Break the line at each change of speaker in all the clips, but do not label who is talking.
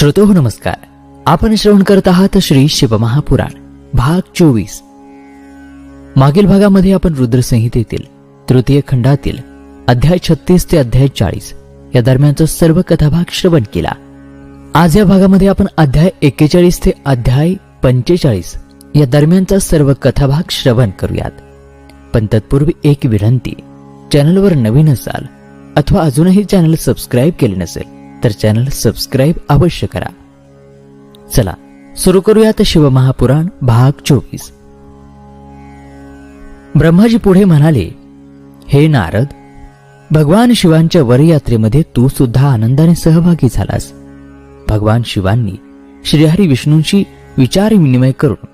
श्रोतो नमस्कार. आपण श्रवण करत आहात श्री शिवमहापुराण भाग 24. मागील भागामध्ये आपण रुद्रसंहितेतील तृतीय खंडातील अध्याय 36 ते अध्याय 40 या दरम्यानचा सर्व कथाभाग श्रवण केला. आज या भागामध्ये आपण अध्याय 41 ते अध्याय 45 या दरम्यानचा सर्व कथाभाग श्रवण करूयात. पण तत्पूर्वी एक विनंती, चॅनलवर नवीन असाल अथवा अजूनही चॅनल सबस्क्राईब केले नसेल तर चॅनल सबस्क्राईब अवश्य करा. चला सुरू करूयात शिवमहापुराण भाग 24. ब्रह्माजी पुढे म्हणाले, हे नारद, भगवान शिवांच्या वरयात्रेमध्ये तू सुद्धा आनंदाने सहभागी झालास. भगवान शिवांनी श्रीहरी विष्णूंशी विचार विनिमय करून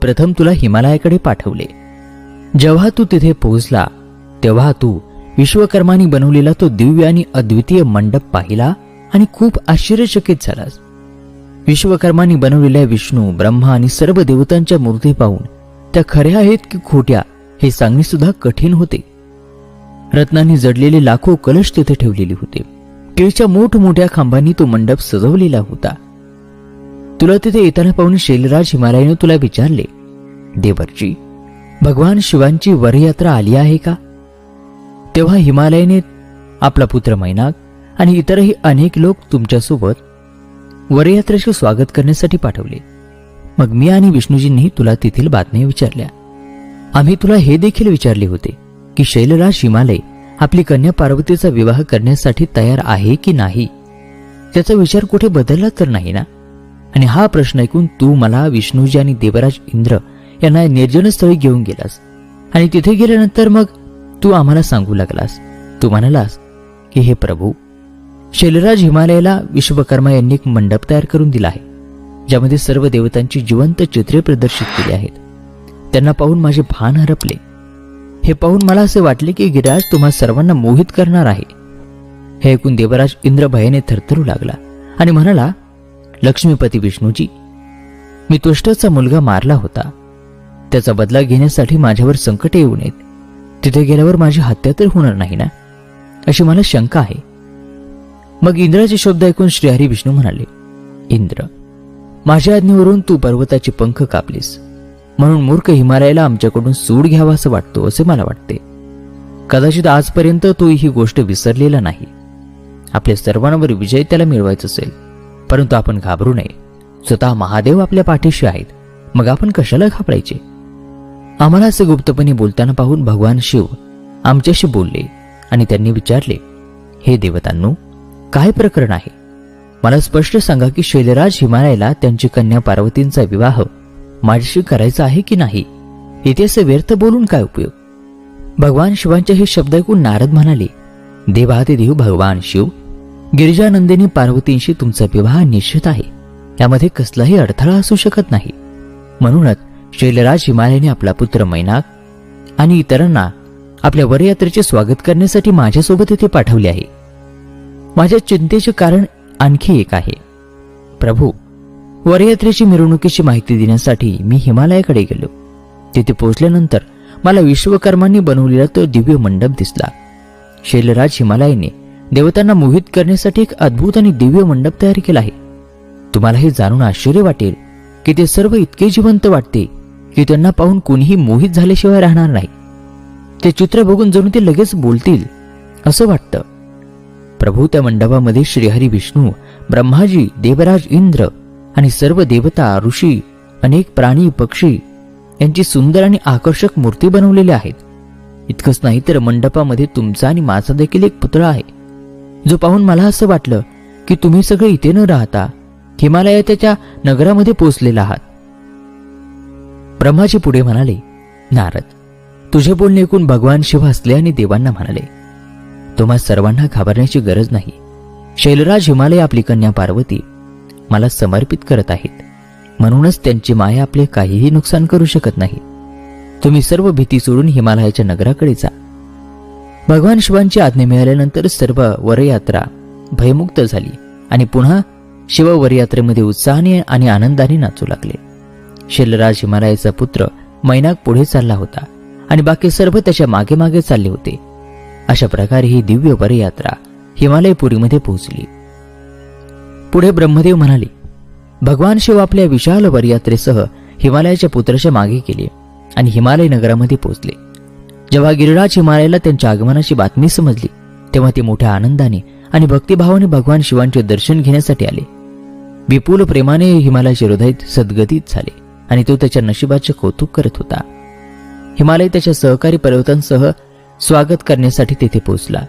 प्रथम तुला हिमालयाकडे पाठवले. जेव्हा तू तिथे पोहोचला तेव्हा तू विश्वकर्मांनी बनवलेला तो दिव्य आणि अद्वितीय मंडप पाहिला आणि खूप आश्चर्यचकित झालास. विश्वकर्मांनी बनवलेल्या विष्णू, ब्रह्मा आणि सर्व देवतांच्या मूर्ती पाहून त्या खऱ्या आहेत की खोट्या हे सांगणे सुद्धा कठीण होते. रत्नांनी जडलेले लाखो कलश तिथे ठेवलेले होते. केळीच्या मोठमोठ्या खांबांनी तो मंडप सजवलेला होता. तुला तिथे येताना पाहून शैलराज हिमालयाने तुला विचारले, देवर्षी, भगवान शिवांची वरयात्रा आली आहे का? तेव्हा हिमालयाने आपला पुत्र मैनाक आणि इतरही अनेक लोक तुमच्यासोबत वरयात्रेचे स्वागत करण्यासाठी पाठवले. मग मी आणि विष्णूजींनी तुला तेथील बातम्या विचारल्या. आम्ही तुला हे देखील विचारले होते की शैलराज हिमालय आपली कन्या पार्वतीचा विवाह करण्यासाठी तयार आहे की नाही. त्याचा विचार कुठे बदलला तर नाही ना? आणि हा प्रश्न ऐकून तू मला, विष्णूजी आणि देवराज इंद्र यांना निर्जनस्थळी घेऊन गेलास. आणि तिथे गेल्यानंतर मग तू आम्हाला सांगू लागलास. तू म्हणालास की हे प्रभू, शैलराज हिमालयाला विश्वकर्मा यांनी एक मंडप तयार करून दिला आहे ज्यामध्ये सर्व देवतांची जिवंत चित्रे प्रदर्शित केली आहेत. त्यांना पाहून माझे भान हरपले. हे पाहून मला असे वाटले की गिरिराज तुम्हा सर्वांना मोहित करणार आहे. हे ऐकून देवराज इंद्र भयाने थरथरू लागला आणि म्हणाला, लक्ष्मीपती विष्णूजी, मी त्वष्टाचा मुलगा मारला होता. त्याचा बदला घेण्यासाठी माझ्यावर संकट येऊ नयेत. तिथे गेल्यावर माझी हत्या तर होणार नाही ना, अशी मला शंका आहे. मग इंद्राचे शब्द ऐकून श्रीहरी विष्णू म्हणाले, इंद्र, माझ्या आज्ञेवरून तू पर्वताचे पंख कापलीस म्हणून मूर्ख हिमालयाला आमच्याकडून सूड घ्यावा असं वाटतो असे मला वाटते. कदाचित आजपर्यंत तू ही गोष्ट विसरलेला नाही. आपल्या सर्वांवर विजय त्याला मिळवायचा असेल, परंतु आपण घाबरू नये. स्वतः महादेव आपल्या पाठीशी आहेत, मग आपण कशाला घाबरायचे? आम्हाला असे गुप्तपणे बोलताना पाहून भगवान शिव आमच्याशी बोलले आणि त्यांनी विचारले, हे देवतांनो, काय प्रकरण आहे? मला स्पष्ट सांगा की शैलराज हिमालयाला त्यांची कन्या पार्वतींचा विवाह माझ्याशी करायचा आहे की नाही. इथे असे व्यर्थ बोलून काय उपयोग? भगवान शिवांचे हे शब्द ऐकून नारद म्हणाले, देवादिदेव भगवान शिव, गिरिजानंदिनी पार्वतींशी तुमचा विवाह निश्चित आहे. यामध्ये कसलाही अडथळा असू शकत नाही. म्हणूनच शैलराज हिमालयाने आपला पुत्र मैनाक आणि इतरांना आपल्या वरयात्रेचे स्वागत करण्यासाठी माझ्यासोबत इथे पाठवले आहे. माझ्या चिंतेचे कारण आणखी एक आहे. प्रभू, वरयात्रेची मिरवणुकीची माहिती देण्यासाठी मी हिमालयाकडे गेलो. तिथे पोहोचल्यानंतर मला विश्वकर्मांनी बनवलेला तो दिव्य मंडप दिसला. शैलराज हिमालयाने देवतांना मोहित करण्यासाठी एक अद्भुत आणि दिव्य मंडप तयार केला आहे. तुम्हाला हे जाणून आश्चर्य वाटेल की ते सर्व इतके जिवंत वाटते की त्यांना पाहून कोणीही मोहित झाल्याशिवाय राहणार नाही. ते चित्र बघून जणू ते लगेच बोलतील असं वाटतं. प्रभू, त्या मंडपामध्ये श्रीहरी विष्णू, ब्रह्माजी, देवराज इंद्र आणि सर्व देवता, ऋषी, अनेक प्राणी, पक्षी यांची सुंदर आणि आकर्षक मूर्ती बनवलेल्या आहेत. इतकंच नाही तर मंडपामध्ये तुमचा आणि माझा देखील एक पुतळा आहे, जो पाहून मला असं वाटलं की तुम्ही सगळे इथे न राहता हिमालयाच्या नगरामध्ये पोहोचलेला आहात. ब्रह्माजी पुढे म्हणाले, नारद, तुझे बोलणे ऐकून भगवान शिव हसले आणि देवांना म्हणाले, तुम्हा सर्वांना घाबरण्याची गरज नाही. शैलराज हिमालय आपली कन्या पार्वती मला समर्पित करत आहेत, म्हणूनच त्यांची माया आपले काहीही नुकसान करू शकत नाही. तुम्ही सर्व भीती सोडून हिमालयाच्या नगराकडे जा. भगवान शिवांची आज्ञा मिळाल्यानंतर सर्व वरयात्रा भयमुक्त झाली आणि पुन्हा शिव वरयात्रेमध्ये उत्साहाने आणि आनंदाने नाचू लागले. शैलराज हिमालयाचा पुत्र मैनाक पुढे चालला होता आणि बाकी सर्व त्याच्या मागे मागे चालले होते. अशा प्रकारे ही दिव्य वरयात्रा हिमालयपुरीमध्ये पोहोचली. पुढे ब्रह्मदेव म्हणाले, भगवान शिव आपल्या विशाल वरयात्रेसह हिमालयाच्या पुत्राच्या मागे गेले आणि हिमालय नगरामध्ये पोहोचले. जेव्हा गिरिराज हिमालयाला त्यांच्या आगमनाची बातमी समजली तेव्हा ते मोठ्या आनंदाने आणि भक्तिभावाने भगवान शिवांचे दर्शन घेण्यासाठी आले. विपुल प्रेमाने हिमालयाचे हृदय सद्गदित झाले आणि तो त्याच्या नशिबाचे कौतुक करत होता. हिमालय त्याच्या सहकारी पर्वतांसह स्वागत करण्यासाठी तेथे पोहोचला.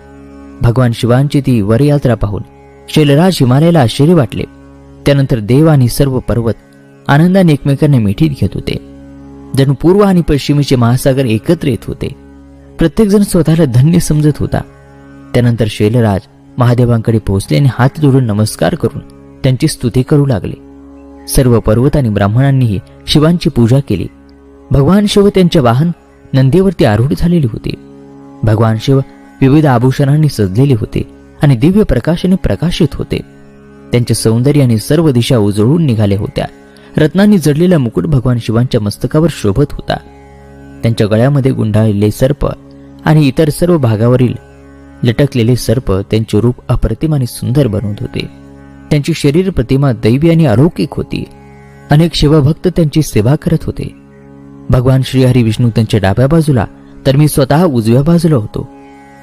भगवान शिवांची ती वरयात्रा पाहून शैलराज हिमालयाला आश्चर्य वाटले. त्यानंतर देव आणि सर्व पर्वत आनंदाने एकमेकांना मिठीत घेत होते. जणू पूर्व आणि पश्चिमेचे महासागर एकत्र येत होते. प्रत्येकजण स्वतःला धन्य समजत होता. त्यानंतर शैलराज महादेवांकडे पोहोचले आणि हात जोडून नमस्कार करून त्यांची स्तुती करू लागले. सर्व पर्वत आणि ब्राह्मणांनीही शिवांची पूजा केली. भगवान शिव त्यांचे वाहन नंदीवरती आरूढ झालेले होते. भगवान शिव विविध आभूषणांनी सजलेले होते आणि दिव्य प्रकाशाने प्रकाशित होते. त्यांचे सौंदर्य आणि सर्व दिशा उजळून निघाल्या होत्या. रत्नांनी जडलेला मुकुट भगवान शिवांच्या मस्तकावर शोभत होता. त्यांच्या गळ्यामध्ये गुंडाळलेले सर्प आणि इतर सर्व भागावरील लटकलेले सर्प त्यांचे रूप अप्रतिम आणि सुंदर बनवत होते. त्यांची शरीर प्रतिमा दैवी आणि अलौकिक होती. अनेक शिवभक्त त्यांची सेवा करत होते. भगवान श्रीहरी विष्णू त्यांच्या डाव्या बाजूला तर मी स्वतः उजव्या बाजूला होतो.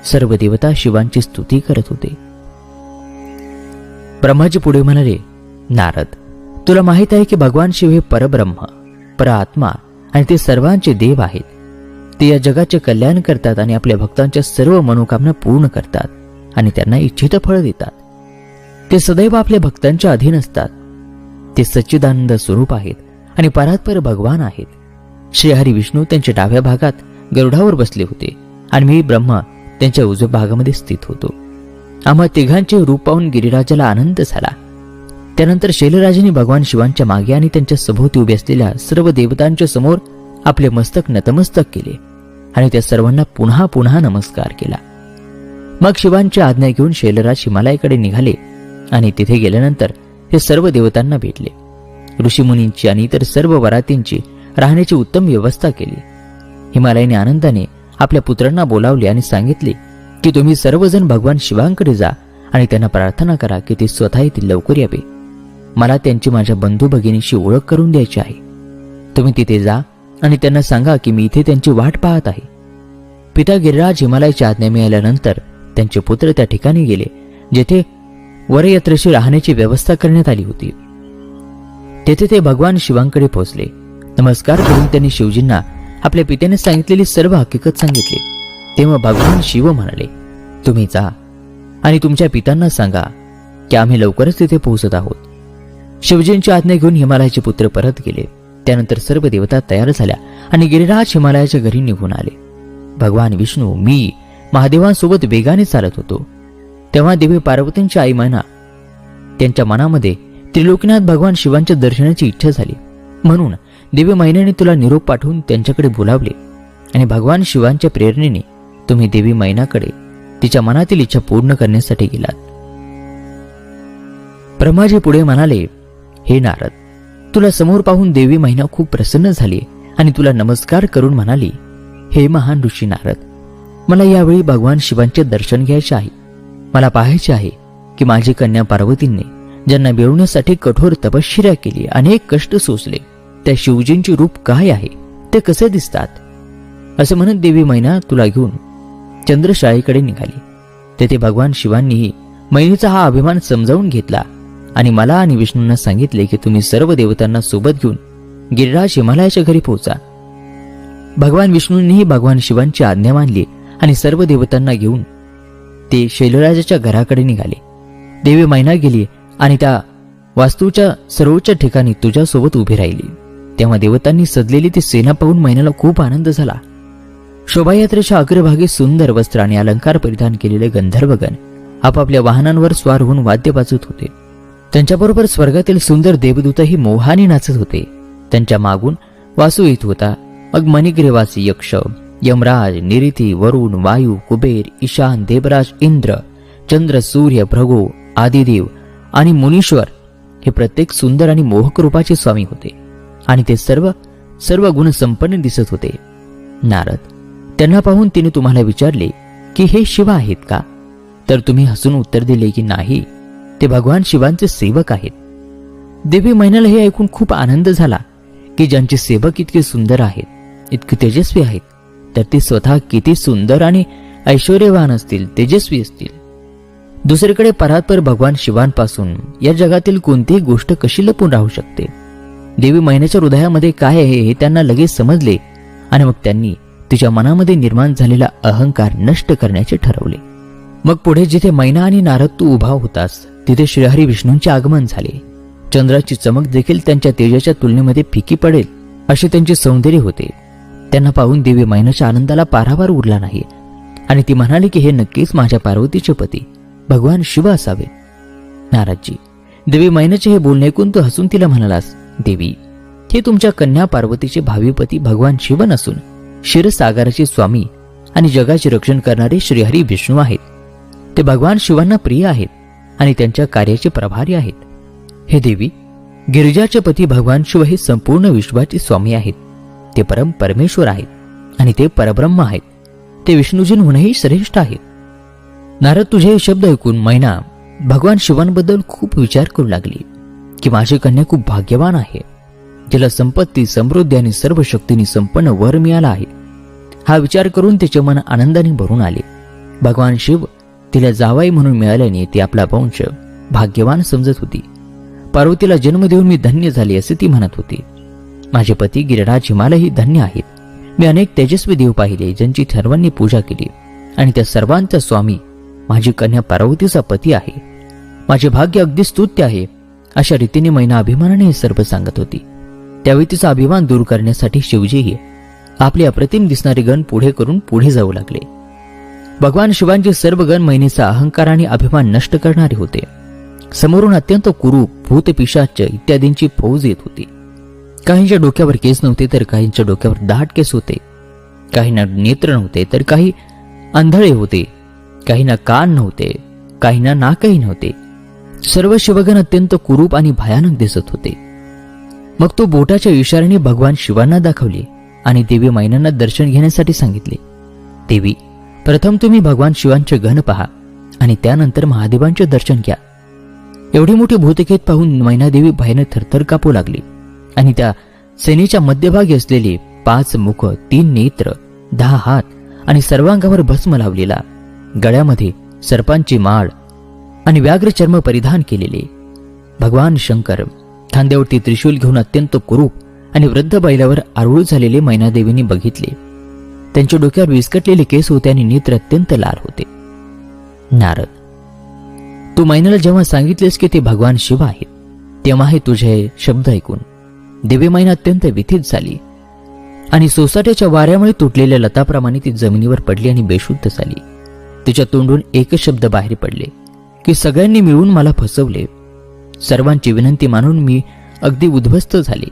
सर्व देवता शिवांची स्तुती करत होते. ब्रह्माजी पुढे म्हणाले, नारद, तुला माहित आहे की भगवान शिव हे परब्रह्म, परआत्मा आणि ते सर्वांचे देव आहेत. ते या जगाचे कल्याण करतात आणि आपल्या भक्तांच्या सर्व मनोकामना पूर्ण करतात आणि त्यांना इच्छित फळ देतात. ते सदैव आपल्या भक्तांच्या अधीन असतात. ते सच्चिदानंद स्वरूप आहेत आणि परात्पर भगवान आहेत. श्रीहरी विष्णू त्यांच्या डाव्या भागात गरुडावर बसले होते आणि मी ब्रह्मा त्यांच्या उजव्या भागामध्ये स्थित होतो. आम्हा तिघांचे रूप पाहून गिरिराजाला आनंद झाला. त्यानंतर शैलराजांनी भगवान शिवांच्या मागे आणि त्यांच्या सभोवती उभे असलेल्या सर्व देवतांच्या समोर आपले मस्तक नतमस्तक केले आणि त्या सर्वांना पुन्हा पुन्हा नमस्कार केला. मग शिवांची आज्ञा घेऊन शैलराज हिमालयाकडे निघाले आणि तिथे गेल्यानंतर हे सर्व देवतांना भेटले. ऋषीमुनींची आणि इतर सर्व वरातींची राहण्याची उत्तम व्यवस्था केली. हिमालयाने आनंदाने आपल्या पुत्रांना बोलावले आणि सांगितले की तुम्ही सर्वजण भगवान शिवांकडे जा आणि त्यांना प्रार्थना करा की ते स्वतः येथील लवकर यावे. मला त्यांची माझ्या बंधू भगिनीशी ओळख करून द्यायची आहे. तुम्ही तिथे जा आणि त्यांना सांगा की मी इथे त्यांची वाट पाहत आहे. पिता गिरिराज हिमालयाची आज्ञा मिळाल्यानंतर त्यांचे पुत्र त्या ठिकाणी गेले जेथे वरयात्रेशी राहण्याची व्यवस्था करण्यात आली होती. तेथे ते भगवान शिवांकडे पोहोचले. नमस्कार करून त्यांनी शिवजींना आपल्या पित्याने सांगितलेली सर्व हकीकत सांगितली. तेव्हा भगवान शिव म्हणाले, तुम्ही जा आणि तुमच्या पित्यांना सांगा की आम्ही लवकरच तिथे पोहोचत आहोत. शिवजींची आज्ञा घेऊन हिमालयाचे पुत्र परत गेले. त्यानंतर सर्व देवता तयार झाल्या आणि गिरिराज हिमालयाच्या घरी निघून आले. भगवान विष्णू, मी महादेवांसोबत वेगाने चालत होतो. तेव्हा देवी पार्वतींची आई मैना त्यांच्या मनामध्ये त्रिलोकीनाथ भगवान शिवांच्या दर्शनाची इच्छा झाली. म्हणून देवी मैनेने तुला निरोप पाठवून त्यांच्याकडे बोलावले आणि भगवान शिवांच्या प्रेरणेने तुम्ही देवी मैनाकडे तिच्या मनातील इच्छा पूर्ण करण्यासाठी गेलात. ब्रह्माजी पुढे म्हणाले, हे नारद, तुला समोर पाहून देवी मैना खूप प्रसन्न झाली आणि तुला नमस्कार करून म्हणाली, हे महान ऋषी नारद, मला यावेळी भगवान शिवांचे दर्शन घ्यायचे आहे. मला पाहायचे आहे की माझी कन्या पार्वतींनी ज्यांना मिळवण्यासाठी कठोर तपश्चर्या केली, अनेक कष्ट सोसले, त्या शिवजींचे रूप काय आहे, ते कसे दिसतात. असे म्हणत देवी मैना तुला घेऊन चंद्रशाळेकडे निघाली. तेथे भगवान शिवांनीही मैनेचा हा अभिमान समजावून घेतला आणि मला आणि विष्णूंना सांगितले की तुम्ही सर्व देवतांना सोबत घेऊन गिरिराज हिमालयाच्या घरी पोहोचा. भगवान विष्णूंनीही भगवान शिवांची आज्ञा मानली आणि सर्व देवतांना घेऊन ते शैलराजाच्या घराकडे निघाले. देवी मैना गेली आणि त्या वास्तूच्या सर्वोच्च ठिकाणी तुझ्यासोबत उभी राहिली. तेव्हा देवतांनी सजलेली ती सेना पाहून मैनाला खूप आनंद झाला. शोभायात्रेच्या अग्रभागी सुंदर वस्त्र आणि अलंकार परिधान केलेले गंधर्वगण आपापल्या वाहनांवर स्वार होऊन वाद्य वाजवत होते. त्यांच्याबरोबर स्वर्गातील सुंदर देवदूतही मोहाने नाचत होते. त्यांच्या मागून वासू येत होता. मग मणिग्रीवासी यक्ष, यमराज, निरिती, वरुण, वायू, कुबेर, ईशान, देवराज, इंद्र, चंद्र, सूर्य, भृगू, आदिदेव आणि मुनीश्वर हे प्रत्येक सुंदर आणि मोहक रूपाचे स्वामी होते आणि ते सर्व गुण संपन्न दिसत होते. नारद, त्यांना पाहून तिने तुम्हाला विचारले की हे शिव आहेत का? तर तुम्ही हसून उत्तर दिले की नाही, ते भगवान शिवांचे सेवक आहेत. देवी मैनाला हे ऐकून खूप आनंद झाला की ज्यांचे सेवक इतके सुंदर आहेत, इतके तेजस्वी आहेत, तर ते स्वतः किती सुंदर आणि ऐश्वर्यवान असतील, तेजस्वी असतील. दुसरीकडे परात्पर भगवान शिवांपासून या जगातील कोणतीही गोष्ट कशी लपून राहू शकते? देवी मैनाच्या हृदयामध्ये काय आहे हे त्यांना लगेच समजले आणि मग त्यांनी तिच्या मनामध्ये निर्माण झालेला अहंकार नष्ट करण्याचे ठरवले. मग पुढे जिथे मैना आणि नारद तू उभा होतास तिथे श्रीहरी विष्णूंचे आगमन झाले. चंद्राची चमक देखील त्यांच्या तेजाच्या तुलनेमध्ये फिकी पडेल असे त्यांचे सौंदर्य होते. त्यांना पाहून देवी मैनाच्या आनंदाला पारावार उरला नाही आणि ती म्हणाली की हे नक्कीच माझ्या पार्वतीचे पती भगवान शिव असावे. नारदजी, देवी मैनाचे हे बोलणे ऐकून तू हसून तिला म्हणालास, देवी, हे तुमच्या कन्या पार्वतीचे भावी पती भगवान शिव नसून क्षीरसागराचे स्वामी आणि जगाचे रक्षण करणारे श्रीहरी विष्णू आहेत. ते भगवान शिवांना प्रिय आहेत आणि त्यांच्या कार्याचे प्रभारी आहेत. हे देवी, गिरिजाचे पती भगवान शिव हे संपूर्ण विश्वाचे स्वामी आहेत. ते परम परमेश्वर आहेत आणि ते परब्रह्म आहेत. ते विष्णूजींहूनही श्रेष्ठ आहेत. नारद, तुझे हे शब्द ऐकून मैना भगवान शिवांबद्दल खूप विचार करू लागली की माझी कन्या खूप भाग्यवान आहे. तिला संपत्ती, समृद्धी आणि सर्व शक्तीने संपन्न वर मिळाला आहे. हा विचार करून तिचे मन आनंदाने भरून आले. भगवान शिव तिला जावाई म्हणून मिळाल्याने ती आपला वंश भाग्यवान समजत होती. पार्वतीला जन्म देऊन मी धन्य झाले असे ती म्हणत होती. माझे पती गिरिराज हिमालयही धन्य आहेत. मी अनेक तेजस्वी देव पाहिले ज्यांची सर्वांनी पूजा केली आणि त्या सर्वांचा स्वामी माझी कन्या पार्वतीचा पती आहे. माझे भाग्य अगदी स्तुत्य आहे. अशा रीतीने मैना अभिमानाने हे सर्व सांगत होती. त्यावेळी तिचा अभिमान दूर करण्यासाठी शिवजीही आपले अप्रतिम दिसणारे गण पुढे करून पुढे जाऊ लागले. भगवान शिवांचे सर्व गण मैनेचा अहंकार आणि अभिमान नष्ट करणारे होते. समोरून अत्यंत कुरूप, भूत, पिशाच इत्यादींची फौज येत होती. काहींच्या डोक्यावर केस नव्हते तर काहींच्या डोक्यावर दाट केस होते. काहींना नेत्र नव्हते तर काही आंधळे होते. काहींना कान नव्हते, काहींना नाकही नव्हते. सर्व शिवगण अत्यंत कुरूप आणि भयानक दिसत होते. मग तो बोटाच्या इशाऱ्याने भगवान शिवांना दाखवले आणि देवी मैनांना दर्शन घेण्यासाठी सांगितले. देवी, प्रथम तुम्ही भगवान शिवांचे गण पहा आणि त्यानंतर महादेवांचे दर्शन घ्या. एवढी मोठी भूतकेत पाहून मैनादेवी भयाने थरथर कापू लागली आणि त्या सेनेच्या मध्यभागी असलेले 5 मुख, 3 नेत्र, 10 हात आणि सर्वांगावर भस्म लावलेला, गळ्यामध्ये सर्पांची माळ आणि व्याघ्र चर्म परिधान केलेले भगवान शंकर खांद्यावरती त्रिशूल घेऊन अत्यंत कुरूप आणि वृद्ध बैलावर आरूढ झालेले मैनादेवींनी बघितले. त्यांच्या डोक्यावर विस्कटलेले केस होते आणि नेत्र अत्यंत लाल होते. नारद, तू मैनाला जेव्हा सांगितलेस की ते भगवान शिव आहेत तेव्हा हे तुझे शब्द ऐकून देवी मैना अत्यंत व्यथित झाली आणि सोसाट्याच्या वाऱ्यामुळे तुटलेल्या लताप्रमाणे ती जमिनीवर पडली आणि बेशुद्ध झाली. तिच्या तोंडून एकच शब्द बाहेर पडले की सगळ्यांनी मिळून मला फसवले. सर्वांची विनंती मानून मी अगदी उद्ध्वस्त झाले.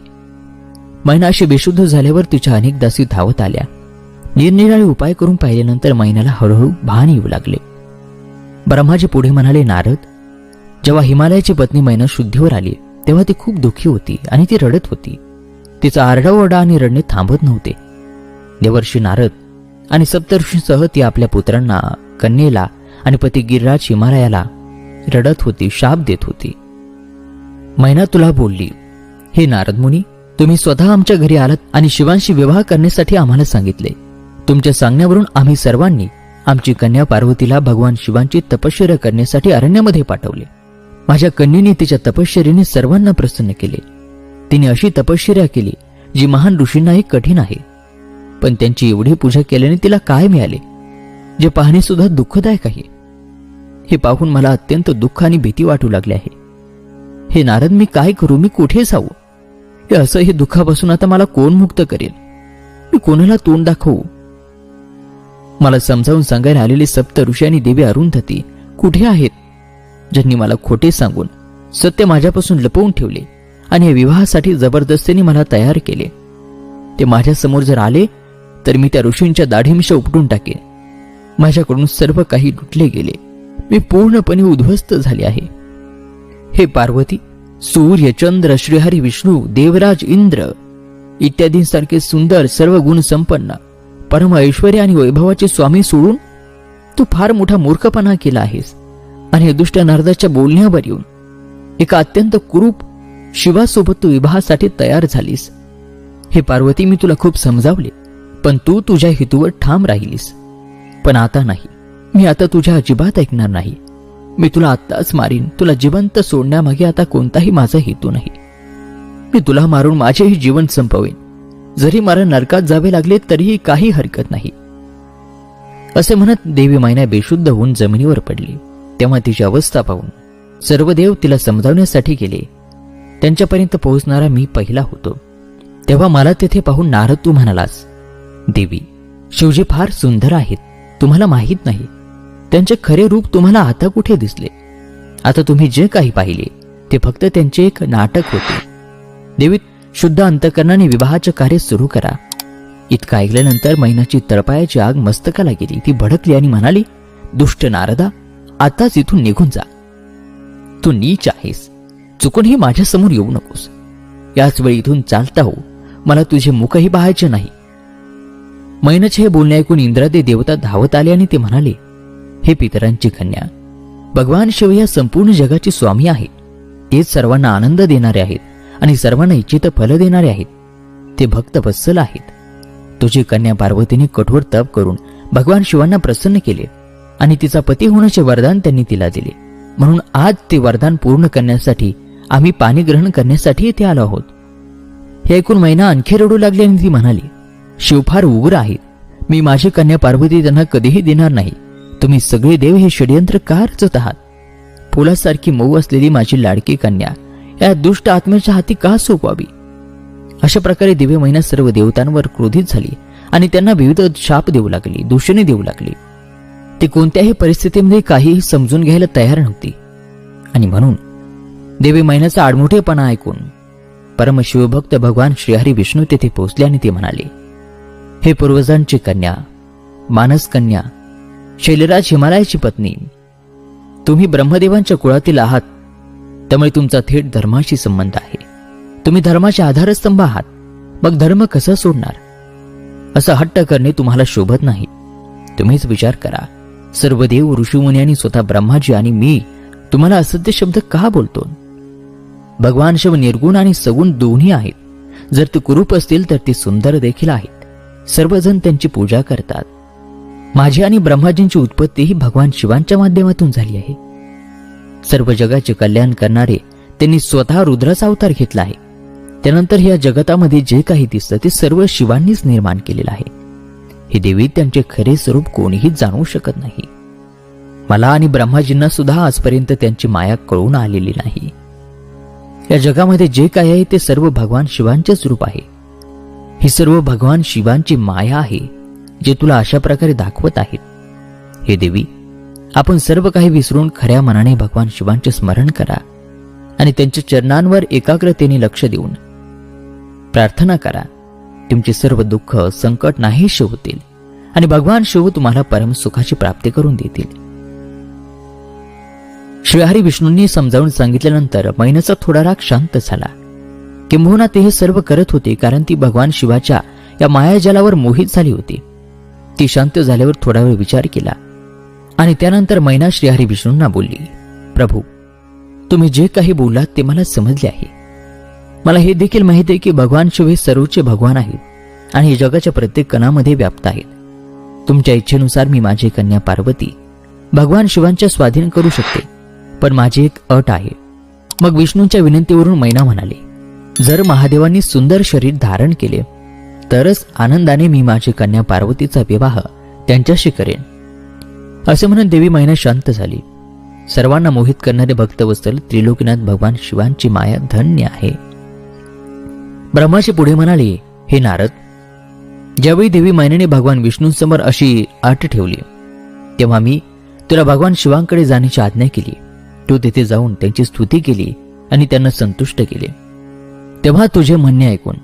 मैना अशी बेशुद्ध झाल्यावर तिच्या अनेक दासी धावत आल्या. निरनिराळे उपाय करून पाहिल्यानंतर मैनाला हळूहळू भान येऊ लागले. ब्रह्माजी पुढे म्हणाले, नारद, जेव्हा हिमालयाची पत्नी मैना शुद्धीवर आली तेव्हा ती खूप दुःखी होती आणि ती रडत होती. तिचा आरडाओरडा आणि रडणे थांबत नव्हते. देवर्षी नारद आणि सप्तऋषींसह ती आपल्या पुत्रांना, कन्येला आणि पती गिरिराज हिमालयाला रडत होती, शाप देत होती. मैना तुला बोलली, हे नारद मुनी, तुम्ही स्वतः आमच्या घरी आलात आणि शिवांशी विवाह करण्यासाठी आम्हाला सांगितले. तुमच्या सांगण्यावरून आम्ही सर्वांनी आमची कन्या पार्वतीला भगवान शिवांची तपश्चर्या करण्यासाठी अरण्यामध्ये पाठवले. माझ्या कन्येने तिच्या तपश्चर्येने सर्वांना प्रसन्न केले. तिने अशी तपश्चर्या केली जी महान ऋषींनाही कठीण आहे. पण त्यांची एवढी पूजा केल्याने तिला काय मिळाले जे पाहणे सुद्धा दुःखदायक आहे. हे पाहून मला अत्यंत दुःख आणि भीती वाटू लागली आहे. हे नारद, मी काय करू? मी कुठे जाऊ? हे असं हे दुःखापासून आता मला कोण मुक्त करेल? मी कोणाला तोंड दाखवू? मला समजावून सांगायला आलेले सप्त ऋषी आणि देवी अरुंधती कुठे आहेत, ज्यांनी मला खोटे सांगून सत्य माझ्यापासून लपवून ठेवले आणि या विवाहासाठी जबरदस्तीने मला तयार केले? ते माझ्या समोर जर आले तर मी त्या ऋषींच्या दाढीमिशा उपटून टाकेन. माझ्याकडून सर्व काही लुटले गेले. मी पूर्णपणे उद्ध्वस्त झाले आहे. हे पार्वती, सूर्य, चंद्र, श्रीहरी विष्णू, देवराज इंद्र इत्यादींसारखे सुंदर, सर्व गुण संपन्न, परम ऐश्वर्य आणि वैभवाचे स्वामी सोडून तू फार मोठा मूर्खपणा केला आहेस. आणि दुष्ट नारदाच्या बोलण्यावर येऊन एका अत्यंत कुरूप शिवासोबत तू विवाहासाठी तयार झालीस. हे पार्वती, मी तुला खूप समजावले, पण तू तुझ्या हेतूवर ठाम राहिलीस. पण आता नाही, मी आता तुझ्या अजिबात ऐकणार नाही. मी तुला आत्ताच मारीन. तुला जिवंत सोडण्यामागे आता कोणताही माझा हेतू नाही. मी तुला मारून माझेही जीवन संपवेन. जरी मला नरकात जावे लागले तरीही काही हरकत नाही. असे म्हणत देवी मैना बेशुद्ध होऊन जमिनीवर पडली. तेव्हा तिची अवस्था पाहून सर्व देव तिला समजावण्यासाठी गेले. त्यांच्यापर्यंत पोहोचणारा मी पहिला होतो. तेव्हा मला तेथे पाहून नारद तू म्हणालास, देवी, शिवजी फार सुंदर आहेत, तुम्हाला माहीत नाही. त्यांचे खरे रूप तुम्हाला आता कुठे दिसले? आता तुम्ही जे काही पाहिले ते फक्त त्यांचे एक नाटक होते. देवी, शुद्ध अंतकरणाने विवाहाचे कार्य सुरू करा. इतकं ऐकल्यानंतर मैनाची तळपायाची आग मस्तकाला गेली. ती भडकली आणि म्हणाली, दुष्ट नारदा, आताच इथून निघून जा. तू नीच आहेस. चुकूनही माझ्या समोर येऊ नकोस. याच वेळी इथून चालता हो. मला तुझे मुखही पाहायचे नाही. मैनाचे हे बोलणे ऐकून इंद्रादी देवता धावत आले आणि ते म्हणाले, हे पितरांची कन्या, भगवान शिव या संपूर्ण जगाचे स्वामी आहेत. तेच सर्वांना आनंद देणारे आहेत आणि सर्वांना इच्छित फल देणारे आहेत. ते भक्त वत्सल आहेत. तुझी कन्या पार्वतीने कठोर तप करून भगवान शिवांना प्रसन्न केले आणि तिचा पती होण्याचे वरदान त्यांनी तिला दिले. म्हणून आज ते वरदान पूर्ण करण्यासाठी आम्ही पाणी ग्रहण करण्यासाठी इथे आलो आहोत. हे ऐकून मैना आणखी रडू लागली आणि ती म्हणाली, शिव फार उग्र आहेत. मी माझी कन्या पार्वती त्यांना कधीही देणार नाही. तुम्ही सगळे देव हे षडयंत्र का रचत आहात? फुलासारखी मऊ असलेली माझी लाडकी कन्या या दुष्ट आत्म्याच्या हाती का सोपवावी? अशा प्रकारे दिव्य मैना सर्व देवतांवर क्रोधित झाली आणि त्यांना विविध शाप देऊ लागली, दूषणे देऊ लागली. ती कोणत्याही परिस्थितीमध्ये काहीही समजून घ्यायला तयार नव्हती. आणि म्हणून देवी मैनाचा आडमुठेपणा ऐकून परमशिवभक्त भगवान श्रीहरी विष्णू तेथे पोहोचले आणि ते म्हणाले, हे पूर्वजांची कन्या, मानस कन्या, शैलराज हिमालयाची पत्नी, तुम्ही ब्रह्मदेवांच्या कुळातील आहात. त्यामुळे तुमचा थेट धर्माशी संबंध आहे. तुम्ही धर्माचे आधारस्तंभ आहात. मग धर्म कसा सोडणार? असा हट्ट करणे तुम्हाला शोभत नाही. तुम्हीच विचार करा. सर्व देव, ऋषीमुनी आणि स्वतः ब्रह्माजी आणि मी तुम्हाला असत्य शब्द का बोलतो? भगवान शिव निर्गुण आणि सगुण दोन्ही आहेत. जर ते कुरूप असतील तर ते सुंदर देखील आहेत. सर्वजण त्यांची पूजा करतात. माझी आणि ब्रह्माजींची उत्पत्ती ही भगवान शिवांच्या माध्यमातून झाली आहे. सर्व जगाचे कल्याण करणारे त्यांनी स्वतः रुद्राचा अवतार घेतला आहे. त्यानंतर या जगतामध्ये जे काही दिसतं ते सर्व शिवांनीच निर्माण केलेलं आहे. हे देवी, त्यांचे खरे स्वरूप कोणीही जाणू शकत नाही. मला आणि ब्रह्माजींना सुद्धा आजपर्यंत त्यांची माया कळून आलेली नाही. या जगामध्ये जे काही आहे ते सर्व भगवान शिवांचेच रूप आहे. ही सर्व भगवान शिवांची माया आहे जे तुला अशा प्रकारे दाखवत आहेत. हे देवी, आपण सर्व काही विसरून खऱ्या मनाने भगवान शिवांचे स्मरण करा आणि त्यांच्या चरणांवर एकाग्रतेने लक्ष देऊन प्रार्थना करा. तुमचे सर्व दुःख, संकट नाहीसे होतील आणि भगवान शिव तुम्हाला परम सुखाची प्राप्ती करून देतील. श्रीहरी विष्णूंनी समजावून सांगितल्यानंतर मैनाचा थोडा राग शांत झाला. किंबहुना ते हे सर्व करत होते कारण ती भगवान शिवाच्या या मायाजालावर मोहित झाली होती. ती शांत झाल्यावर थोडा वेळ विचार केला आणि त्यानंतर मैना श्रीहरी विष्णूंना बोलली, प्रभू, तुम्ही जे काही बोललात ते मला समजले आहे. मला हे देखील माहिती आहे की भगवान शिव हे सर्वोच्च भगवान आहेत आणि हे जगाच्या प्रत्येक कणामध्ये व्याप्त आहेत. तुमच्या इच्छेनुसार मी माझी कन्या पार्वती भगवान शिवांच्या स्वाधीन करू शकते, पण माझी एक अट आहे. मग विष्णूंच्या विनंतीवरून मैना म्हणाले, जर महादेवांनी सुंदर शरीर धारण केले तरच आनंदाने मी माझी कन्या पार्वतीचा विवाह त्यांच्याशी करेन. असे म्हणून देवी मैना शांत झाली. सर्वांना मोहित करणारे भक्तवत्सल त्रिलोकीनाथ भगवान शिवांची माया धन्य आहे. ब्रह्माजी पुढे म्हणाले, हे नारद, ज्यावेळी देवी मैनेने भगवान विष्णूंसमोर अशी अट ठेवली तेव्हा मी तुला भगवान शिवांकडे जाण्याची आज्ञा केली. तू तेथे जाऊन त्यांची स्तुती केली आणि त्यांना संतुष्ट केले. तेव्हा तुझे म्हणणे ऐकून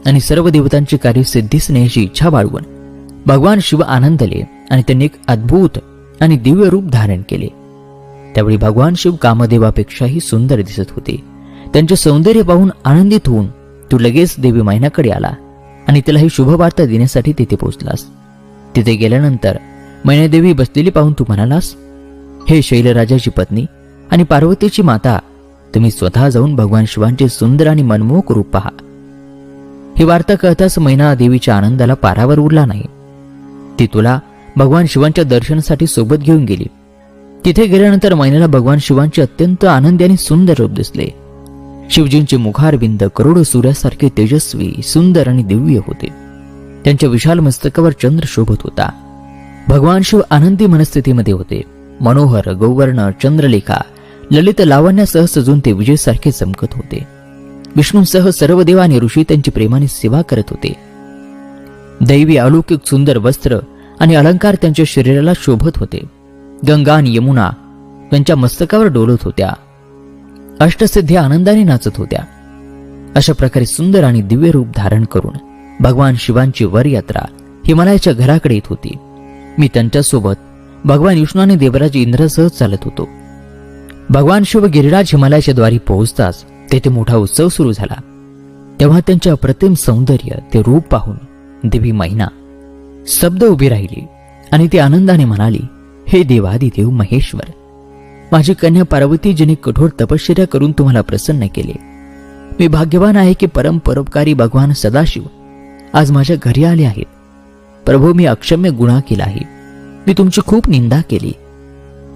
आणि सर्व देवतांची कार्य सिद्धीस नेण्याची इच्छा बाळगून भगवान शिव आनंदले आणि त्यांनी एक अद्भुत आणि दिव्य रूप धारण केले. त्यावेळी भगवान शिव कामदेवापेक्षाही सुंदर दिसत होते. त्यांचे सौंदर्य पाहून आनंदित होऊन तू लगेच देवी मैनाकडे आला आणि तिला ही शुभ वार्ता देण्यासाठी तिथे पोहोचलास. तिथे गेल्यानंतर मैनादेवी बसलेली पाहून तू म्हणालास, हे शैलराजाची पत्नी आणि पार्वतीची माता, तुम्ही स्वतः जाऊन भगवान शिवांचे सुंदर आणि मनमोहक रूप पहा. ही वार्ता कळताच मैना देवीच्या आनंदाला पारावर उरला नाही. ती तुला भगवान शिवांच्या दर्शनासाठी सोबत घेऊन गेली. तिथे गेल्यानंतर मैनेला भगवान शिवांचे अत्यंत आनंदी आणि सुंदर रूप दिसले. शिवजींचे मुखारविंद करोडो सूर्यासारखे तेजस्वी, सुंदर आणि दिव्य होते. त्यांच्या विशाल मस्तकावर चंद्र शोभत होता. भगवान शिव आनंदी मनस्थितीमध्ये होते. मनोहर, गौवर्ण, चंद्रलेखा, ललित लावण्यासह सजून ते विजेसारखे चमकत होते. विष्णूंसह सर्व देव आणि ऋषी त्यांची प्रेमाने सेवा करत होते. दैवी अलौकिक सुंदर वस्त्र आणि अलंकार त्यांच्या शरीराला शोभत होते. गंगा आणि यमुना त्यांच्या मस्तकावर डोलत होत्या. अष्टसिद्धी आनंदाने नाचत होत्या. अशा प्रकारे सुंदर आणि दिव्य रूप धारण करून भगवान शिवांची वरयात्रा हिमालयाच्या घराकडे येत होती. मी त्यांच्यासोबत भगवान विष्णू आणि देवराज इंद्रासह चालत होतो. भगवान शिव गिरिराज हिमालयाच्या द्वारी पोहोचताच तेथे मोठा उत्सव सुरू झाला. तेव्हा त्यांचे अप्रतिम सौंदर्य ते रूप पाहून देवी मैना स्तब्ध उभी राहिली आणि ती आनंदाने म्हणाली, हे देवादिदेव महेश्वर, माझी कन्या पार्वती जिने कठोर तपश्चर्या करून तुम्हाला प्रसन्न केले. मी भाग्यवान आहे की परम परोपकारी भगवान सदाशिव आज माझ्या घरी आले आहेत. प्रभू, मी अक्षम्य गुन्हा केला आहे. मी तुमची खूप निंदा केली.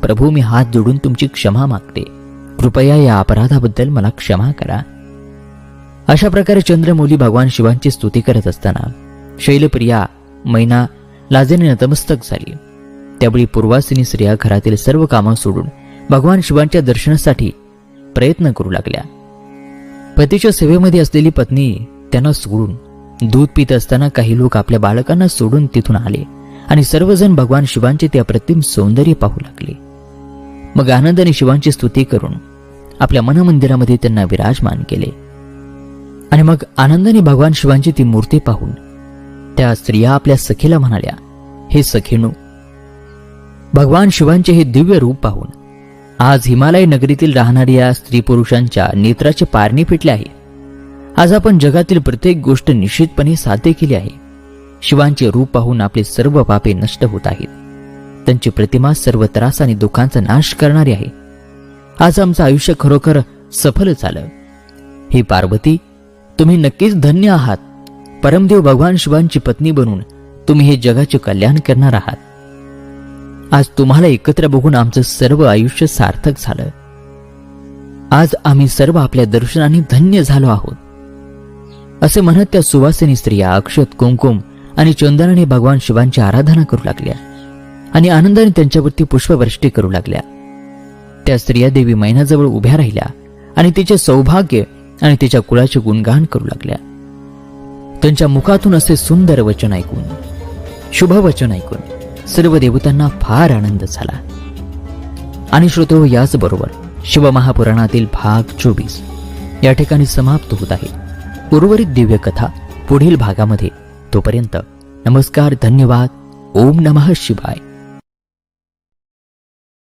प्रभू, मी हात जोडून तुमची क्षमा मागते. कृपया या अपराधाबद्दल मला क्षमा करा. अशा प्रकारे चंद्रमौली भगवान शिवांची स्तुती करत असताना शैलप्रिया मैना लाजेने नतमस्तक झाली. त्यावेळी पूर्वासिनी स्त्रिया घरातील सर्व कामं सोडून भगवान शिवांच्या दर्शनासाठी प्रयत्न करू लागल्या. पतीच्या सेवेमध्ये असलेली पत्नी त्यांना सोडून दूध पित असताना काही लोक आपल्या बालकांना सोडून तिथून आले आणि सर्वजण भगवान शिवांचे ते अप्रतिम सौंदर्य पाहू लागले. मग आनंदाने शिवांची स्तुती करून आपल्या मनमंदिरामध्ये त्यांना विराजमान केले. आणि मग आनंदाने भगवान शिवांची ती मूर्ती पाहून त्या स्त्रिया आपल्या सखीला म्हणाल्या, हे सखीनो, भगवान शिवांचे हे दिव्य रूप पाहून आज हिमालय नगरीतील राहणाऱ्या स्त्री पुरुषांच्या नेत्राचे पारणे फिटले आहे. आज आपण जगातील प्रत्येक गोष्ट निश्चितपणे साध्य केली आहे. शिवांचे रूप पाहून आपले सर्व पापे नष्ट होत आहेत. त्यांची प्रतिमा सर्व त्रास आणि दुःखांचा नाश करणारी आहे. आज आमचं आयुष्य खरोखर सफल झालं. हे पार्वती, तुम्ही नक्कीच धन्य आहात. परमदेव भगवान शिवांची पत्नी बनून तुम्ही हे जगाचे कल्याण करणार आहात. आज तुम्हाला एकत्र बघून आमचं सर्व आयुष्य सार्थक झालं. आज आम्ही सर्व आपल्या दर्शनाने धन्य झालो आहोत. असे म्हणत त्या सुवासिनी स्त्रिया अक्षत, कुंकुम आणि चंदनाने भगवान शिवांची आराधना करू लागल्या आणि आनंदाने त्यांच्यावरती पुष्पवृष्टी करू लागल्या. त्या स्त्रिया देवी मैनाजवळ उभ्या राहिल्या आणि तिचे सौभाग्य आणि तिच्या कुळाचे गुणगान करू लागल्या. त्यांच्या मुखातून असे सुंदर वचन ऐकून, शुभ वचन ऐकून सर्व देवतांना फार आनंद झाला. आणि श्रोतो, याचबरोबर शिवमहापुराणातील भाग 24 या ठिकाणी समाप्त होत आहे. उर्वरित दिव्य कथा पुढील भागामध्ये. तोपर्यंत नमस्कार, धन्यवाद. ओम नमः शिवाय.